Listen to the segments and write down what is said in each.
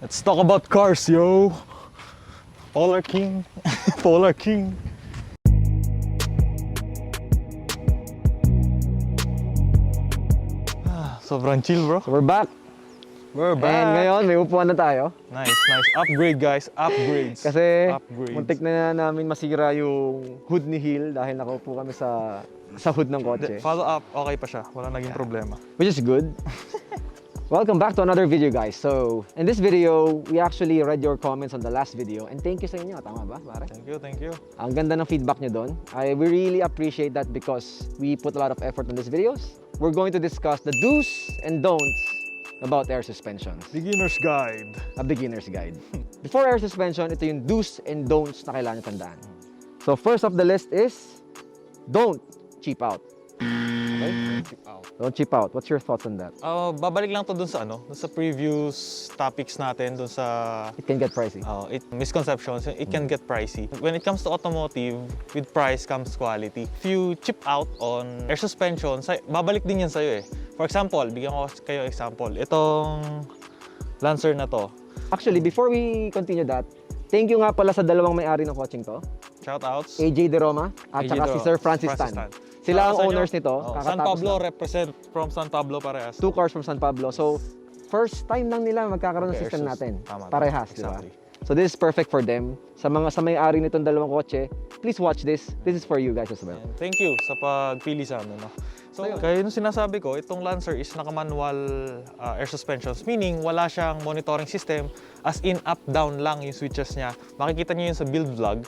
Let's talk about cars, yo! Polar King. Polar King. Sobrang chill, bro. So we're back. We're back. And ngayon, may upuan na tayo. Nice, nice. Upgrade, guys. Upgrades. Kasi Upgrades. muntik na namin masira yung hood ni Hill dahil nakaupo kami sa hood ng kotse. Follow up, okay pa siya. Wala naging problema. Which is good. Welcome back to another video, guys. So, in this video, we actually read your comments on the last video. And thank you sa inyo. Tama ba, pare? Thank you, thank you. Ang ganda ng feedback nyo doon. We really appreciate that because we put a lot of effort on these videos. We're going to discuss the do's and don'ts about air suspensions. Beginner's guide. A beginner's guide. Before air suspension, ito yung do's and don'ts na kailangan nyo tandaan. So first of the list is, don't cheap out. Okay? Don't cheap out. Don't cheap out. What's your thoughts on that? Babalik lang to dun sa dun sa previous topics natin, dun sa It can get pricey. misconceptions. It can get pricey. When it comes to automotive, with price comes quality. If you chip out on air suspension, babalik din yan sa'yo eh. For example, bigyan ko kayo example. Itong Lancer na to. Actually, before we continue that, thank you nga pala sa dalawang may-ari ng coaching to. Shoutouts. AJ De Roma at AJ saka De si Roma. Sir Francis Tan. Sila ang owners nito. San Pablo, represent from San Pablo parehas. 2 cars from San Pablo. So, first time lang nila magkakaroon ng system natin. Parehas, di ba? So, this is perfect for them. Sa may-ari nitong dalawang kotse, please watch this. This is for you guys as well. And thank you sa pagpili sa amin. No? So, kaya yung sinasabi ko, itong Lancer is naka-manual air suspensions, meaning wala siyang monitoring system, as in up-down lang yung switches niya. Makikita niyo yun sa build vlog.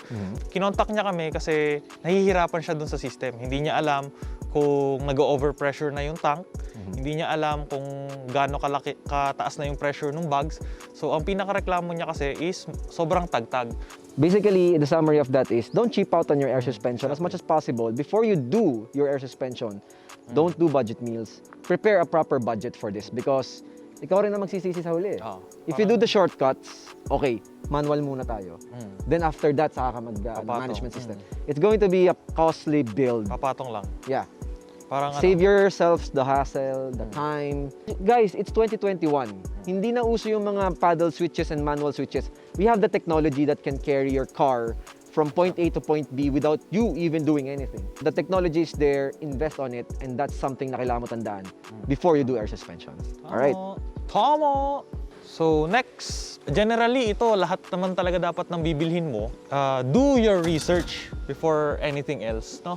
Kinontak niya kami kasi nahihirapan siya dun sa system. Hindi niya alam kung nag-overpressure na yung tank. Hindi niya alam kung gaano kataas na yung pressure ng bags. So, ang pinakareklamo niya kasi is sobrang tagtag. Basically, the summary of that is, don't cheap out on your air suspension as much as possible. Before you do your air suspension, don't do budget meals. Prepare a proper budget for this because ikaw rin na magsisisi sa huli. If you do the shortcuts, okay, manual muna tayo. Then after that, saka ka mag-management system. It's going to be a costly build. Papatong lang. Yeah. Parang Save yourselves the hassle, the time. Guys, it's 2021. Hindi na uso yung mga paddle switches and manual switches. We have the technology that can carry your car from point A to point B without you even doing anything. The technology is there, invest on it, and that's something na kailangan mo tandaan before you do air suspension. Alright? Tama! So next, generally ito, lahat naman talaga dapat nang bibilhin mo. Do your research before anything else, no?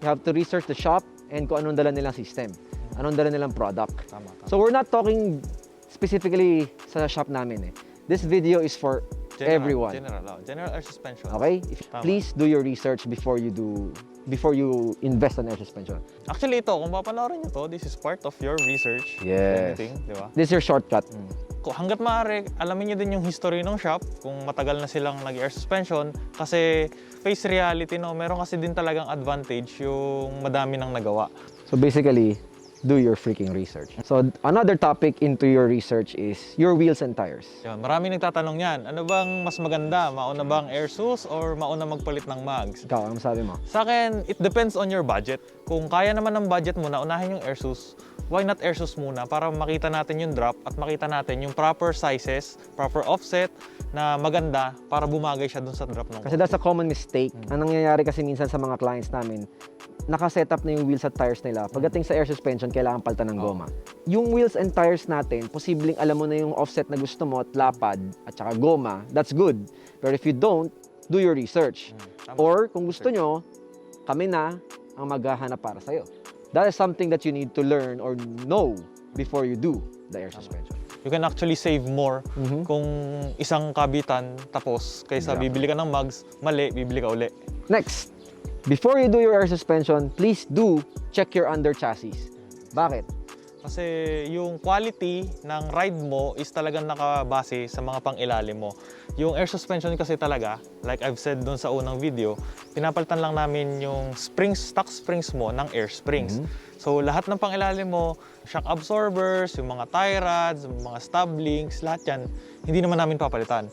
You have to research the shop and kung anong dala nilang system, anong dala nilang product. Tama. So we're not talking specifically sa shop namin eh. This video is for everyone. General air suspension. Okay? Please do your research before you invest on air suspension. Actually ito, kung papanoorin nyo to, this is part of your research. Yes. Anything, di ba? This is your shortcut. Hanggat maaari, alamin nyo din yung history ng shop, kung matagal na silang nag-air suspension, kasi face reality, no, meron kasi din talagang advantage yung madami nang nagawa. So basically, do your freaking research. So another topic into your research is your wheels and tires. Yun, marami nagtatanong yan, ano bang mas maganda? Mauna bang Airsus or mauna magpalit ng mags? Ikaw, ano sabi mo? Sa akin, it depends on your budget. Kung kaya naman ng budget mo na unahin yung Airsus, why not Airsus muna para makita natin yung drop at makita natin yung proper sizes, proper offset na maganda para bumagay siya dun sa drop ng Kasi that's a common mistake. Ang nangyayari kasi minsan sa mga clients namin, naka-setup na yung wheels at tires nila. Pagdating sa air suspension, kailangan palitan ng goma. Yung wheels and tires natin, posibleng alam mo na yung offset na gusto mo at lapad at saka goma, that's good. But if you don't, do your research. Or kung gusto nyo, kami na ang maghahanap para sa'yo. That is something that you need to learn or know before you do the air suspension. You can actually save more kung isang kabitan tapos kaysa bibili ka ng mags, mali, bibili ka uli. Next, before you do your air suspension, please do check your under chassis. Bakit? Kasi yung quality ng ride mo is talagang nakabase sa mga pang-ilalim mo. Yung air suspension kasi talaga, like I've said dun sa unang video, pinapalitan lang namin yung stock springs mo ng air springs. So lahat ng pang-ilalim mo, shock absorbers, yung mga tie rods, yung mga stub links, lahat yan, hindi naman namin papalitan.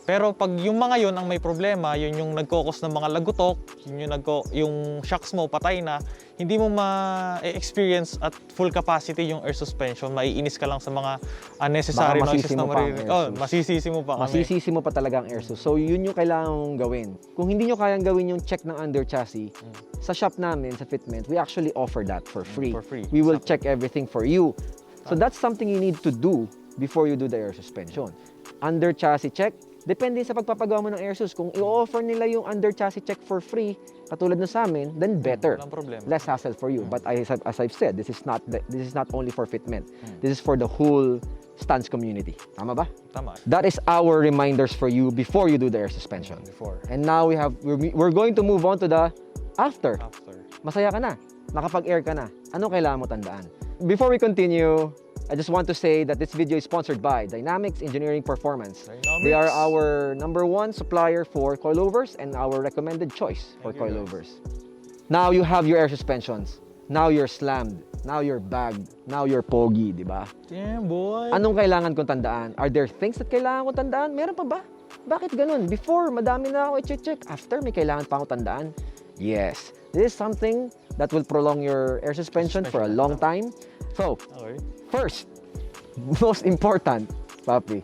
Pero pag yung mga yon ang may problema, yun yung nagkokos ng mga lagutok, yun yung shocks mo patay na, hindi mo ma-experience at full capacity yung air suspension. Maiinis ka lang sa mga unnecessary noises na maririnig. Masisisi mo pa kami. Masisisi mo pa talaga ang air sus. So yun yung kailangan mong gawin. Kung hindi nyo kayang gawin yung check ng under chassis, sa shop namin, sa Fitment, we actually offer that for free. We will check everything for you. So that's something you need to do before you do the air suspension. Under chassis check, depende sa pagpapagawa mo ng air sus. Kung i-offer nila yung under chassis check for free, katulad na sa amin, then better. Walang problema. Less hassle for you. But as I've said, this is not only for Fitment. This is for the whole stance community. Tama ba? Tama. That is our reminders for you before you do the air suspension. And now we're going to move on to the after. Masaya ka na. Nakapag-air ka na. Anong kailangan mo tandaan? Before we continue, I just want to say that this video is sponsored by Dynamics Engineering Performance. They are our #1 supplier for coilovers and our recommended choice for coilovers. Now you have your air suspensions. Now you're slammed. Now you're bagged. Now you're pogi, di ba? Damn, boy. Anong kailangan kong tandaan? Are there things that kailangan kong tandaan? Meron pa ba? Bakit ganun? Before, madami na ako i-check. After, may kailangan pa akong tandaan? Yes. This is something that will prolong your air suspension for a long time. So, first, most important, Papi,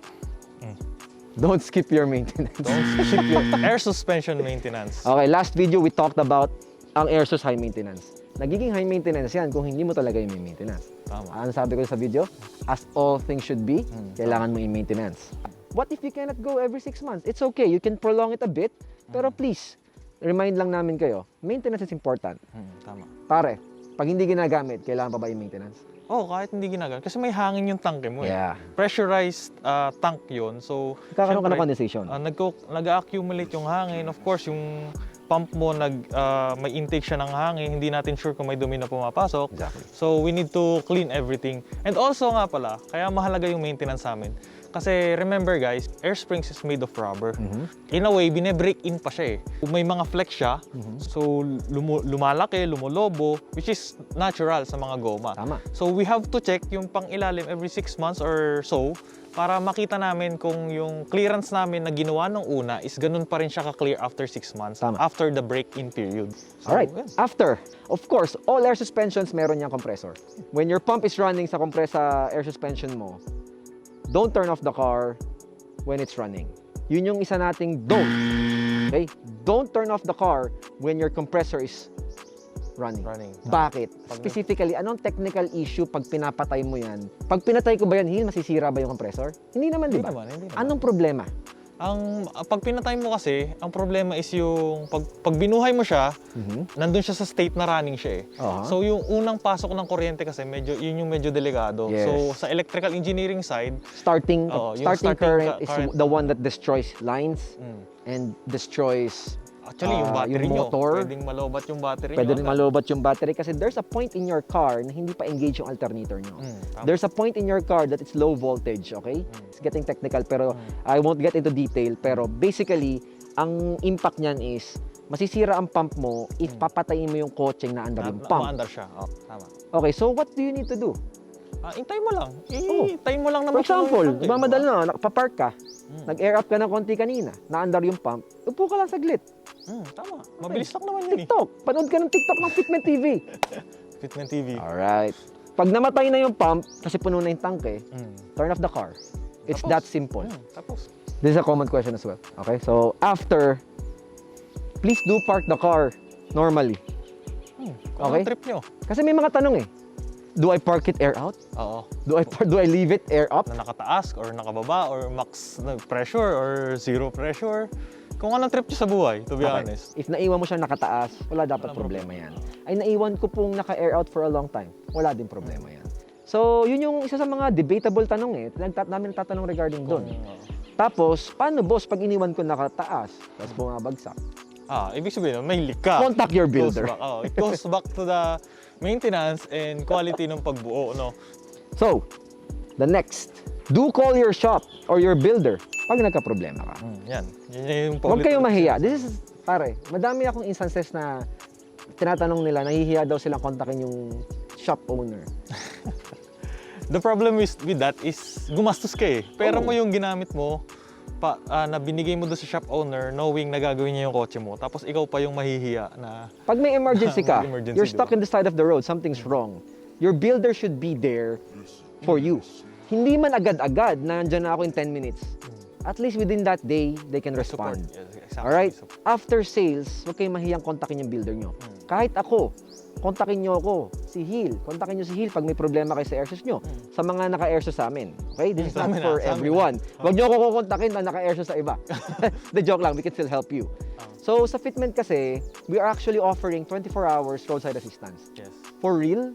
don't skip your maintenance. Don't skip your air suspension maintenance. Okay, last video we talked about ang air sus high maintenance. Nagiging high maintenance yan kung hindi mo talaga yung maintenance. Tama. Ano sabi ko sa video? As all things should be, kailangan mo yung maintenance. What if you cannot go every 6 months? It's okay, you can prolong it a bit, pero please, remind lang namin kayo, maintenance is important. Tama. Pare, pag hindi ginagamit, kailangan pa ba yung maintenance? Kahit hindi ginagamit. Kasi may hangin yung tanke mo Yeah. Pressurized tank yun. So, Kakaroon ka ng condensation. nag-accumulate yung hangin. Of course, yung pump mo, may intake siya ng hangin. Hindi natin sure kung may dumi na pumapasok. Exactly. So, we need to clean everything. And also nga pala, kaya mahalaga yung maintenance sa amin. Kasi remember guys, air springs is made of rubber. In a way, bine-break in pa siya May mga flex siya, so lumalaki, lumulobo, which is natural sa mga goma. Tama. So we have to check yung pang-ilalim every 6 months or so para makita namin kung yung clearance namin na ginawa nung una is ganun pa rin siya ka-clear after 6 months, Tama. after the break-in period. So, Alright, yun. after, of course, all air suspensions meron niyang compressor. When your pump is running sa air suspension mo, don't turn off the car when it's running. Yun yung isa nating don't. Okay? Don't turn off the car when your compressor is running. Bakit? Specifically, anong technical issue pag pinapatay mo yan? Pag pinatay ko ba yan, masisira ba yung compressor? Hindi naman, di ba? Hindi naman. Anong problema? Pag pinatay mo kasi, ang problema is yung pag binuhay mo siya, nandun siya sa state na running siya So yung unang pasok ng kuryente kasi yun yung medyo delikado. Yes. So sa electrical engineering side, Starting current is current. the one that destroys lines and destroys actually yung battery yung nyo, motor. pwedeng malobat yung battery Pwede nyo. rin malobat yung battery kasi there's a point in your car na hindi pa engage yung alternator nyo. There's a point in your car that it's low voltage, okay? It's getting technical pero I won't get into detail pero basically, ang impact niyan is masisira ang pump mo if papatayin mo yung kotseng na under yung pump. Maandar siya. Tama. Okay, so what do you need to do? Intay mo lang. Intay mo lang For naman. example, mamadali na, nakapapark ka, nag-air up ka ng konti kanina, na-under yung pump, upo ka lang saglit. Tama. Mabilis lang naman yun TikTok. Panood ka ng TikTok ng Fitment TV. Fitment TV. Alright. Pag namatay na yung pump, kasi puno na yung tanke, turn off the car. It's that simple. Tapos. This is a common question as well. Okay, so after, please do park the car normally. Okay. Trip nyo. Kasi may mga tanong Do I park it air out? Oo. Do I leave it air up? Na nakataas or nakababa or max pressure or zero pressure. Kung anong trip nyo sa buhay, to be honest. If naiwan mo siya nakataas, wala dapat problema yan. Ay naiwan ko pong naka-air out for a long time, wala din problema yan. So, yun yung isa sa mga debatable tanong namin tatanong regarding doon. Tapos, paano boss pag iniwan ko nakataas, tapos bumabagsak? Ibig sabihin, may leak ka. Contact your builder. It goes back to the maintenance and quality ng pagbuo, no? So, the next, do call your shop or your builder pag nagka-problema ka. Yan yung Huwag kayong mahiya. This is, pare, madami akong instances na tinatanong nila, nahihiya daw silang kontakin yung shop owner. The problem with that is gumastos ka Pera mo yung ginamit mo, na binigay mo doon sa shop owner knowing na gagawin niya yung kotse mo. Tapos ikaw pa yung mahihiya na Pag may emergency ka, May emergency, you're stuck diba? in the side of the road, something's wrong. Your builder should be there for you. Hindi man agad-agad na nandyan na ako in 10 minutes. At least within that day, they can support. respond. Yes, exactly. Alright? Support. After sales, huwag kayong mahiyang kontakin yung builder nyo. Kahit ako, kontakin nyo ako, si Hil. Kontakin nyo si Hil pag may problema kayo sa Airsus nyo. Sa mga naka-Airsus sa amin. Okay? This is Sa not amin for sa amin everyone. Huwag nyo ako kukontakin na naka-Airsus sa iba. The joke lang, we can still help you. So, sa Fitment kasi, we are actually offering 24 hours roadside assistance. Yes. For real?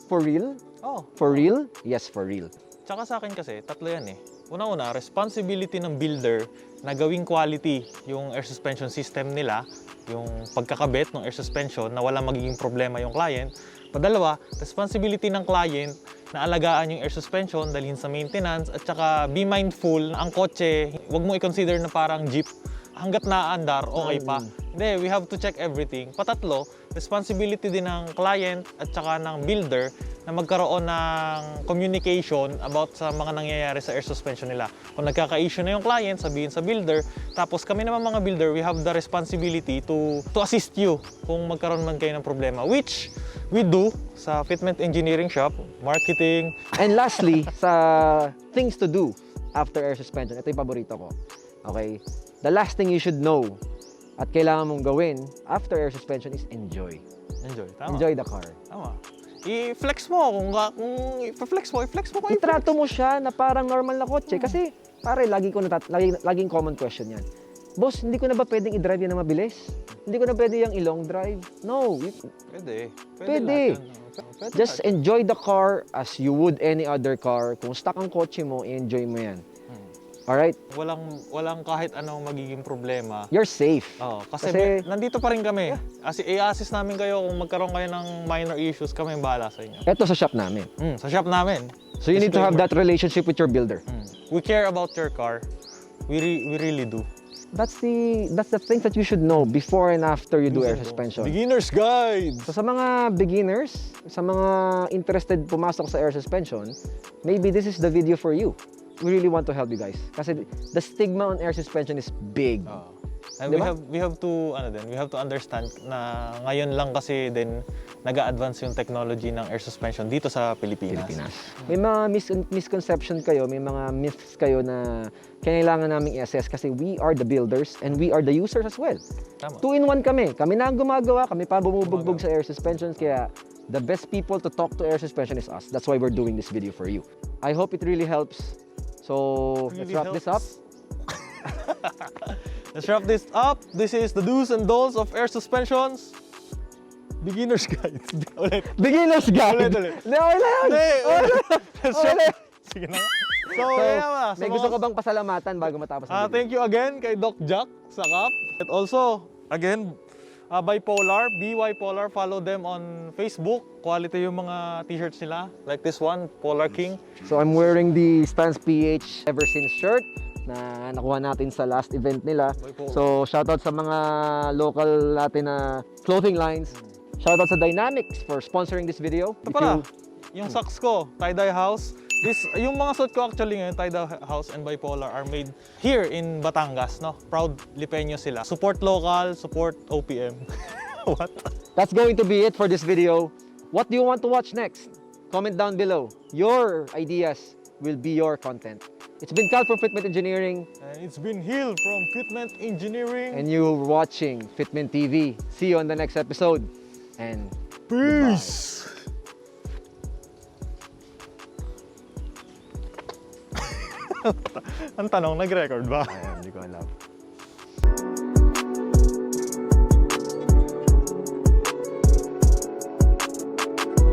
For real? Oh. For real? Yes, for real. Tsaka sa akin kasi, tatlo yan eh. Una-una, responsibility ng builder na gawing quality yung air suspension system nila, yung pagkakabit ng air suspension na walang magiging problema yung client. Padalawa, responsibility ng client na alagaan yung air suspension, dalhin sa maintenance, at saka be mindful na ang kotse, huwag mo i-consider na parang jeep. Hanggat naandar, okay pa. Hindi, we have to check everything. Patatlo, responsibility din ng client at saka ng builder na magkaroon ng communication about sa mga nangyayari sa air suspension nila. Kung nagkaka-issue na yung client, sabihin sa builder. Tapos kami naman mga builder, we have the responsibility to assist you kung magkaroon man kayo ng problema. Which we do sa Fitment Engineering Shop, marketing. And lastly, sa things to do after air suspension, ito yung paborito ko. Okay? The last thing you should know at kailangan mong gawin after air suspension is enjoy. Enjoy, tama. Enjoy the car. Tama. I-flex mo kung i-flex mo kung Itrato mo siya na parang normal na kotse. Kasi, pare, laging common question yan. Boss, hindi ko na ba pwedeng i-drive yan na mabilis? Hindi ko na pwede yung i-long drive? No. Pwede. Pwede. lahat yan. Pwede Just lahat. enjoy the car as you would any other car. Kung stuck ang kotse mo, i-enjoy mo yan. Alright? Walang kahit anong magiging problema. You're safe. Oh, kasi, Kasi- nandito pa rin kami. I-assist namin kayo kung magkaroon kayo ng minor issues, kami yung bahala sa inyo. Ito sa shop namin. Sa shop namin. So you need to have Disclaimer. that relationship with your builder. We care about your car. We really do. That's the things that you should know before and after you do air suspension. Beginner's guide! So sa mga beginners, sa mga interested pumasok sa air suspension, maybe this is the video for you. We really want to help you guys. Kasi the stigma on air suspension is big. And Diba? we have to understand na ngayon lang kasi din nag-a-advance yung technology ng air suspension dito sa Pilipinas. May mga misconception kayo, may mga myths kayo na kailangan naming i-assess kasi we are the builders and we are the users as well. Tama. 2-in-1 kami. Kami na ang gumagawa, kami pa bumubugbog sa air suspension. Kaya the best people to talk to air suspension is us. That's why we're doing this video for you. I hope it really helps. So, let's wrap this up. Let's wrap this up. This is the do's and don'ts of air suspensions. Beginner's guide. Ulit. Beginner's guide! Ulit. No, wala yun! Let's wrap. Sige na. So, May gusto ka bang pasalamatan bago matapos ang video? Thank you again kay Doc Jack sa Kap. And also, again, Bipolar, BYPolar, follow them on Facebook. Quality yung mga t-shirts nila. Like this one, Polar King. So I'm wearing the Stance PH Ever Since shirt na nakuha natin sa last event nila. So shoutout sa mga local natin na clothing lines. Shoutout sa Dynamics for sponsoring this video. Ito pala, yung socks ko, tie-dye house. Yung mga suit ko actually ngayon, tie-dye house and Bipolar are made here in Batangas, no? Proud Lipeño sila. Support local, support OPM. What? That's going to be it for this video. What do you want to watch next? Comment down below. Your ideas will be your content. It's been Cal from Fitment Engineering. And it's been Hill from Fitment Engineering. And you're watching Fitment TV. See you on the next episode. And Peace! Ang tanong, nag-record ba? Hindi ko alam.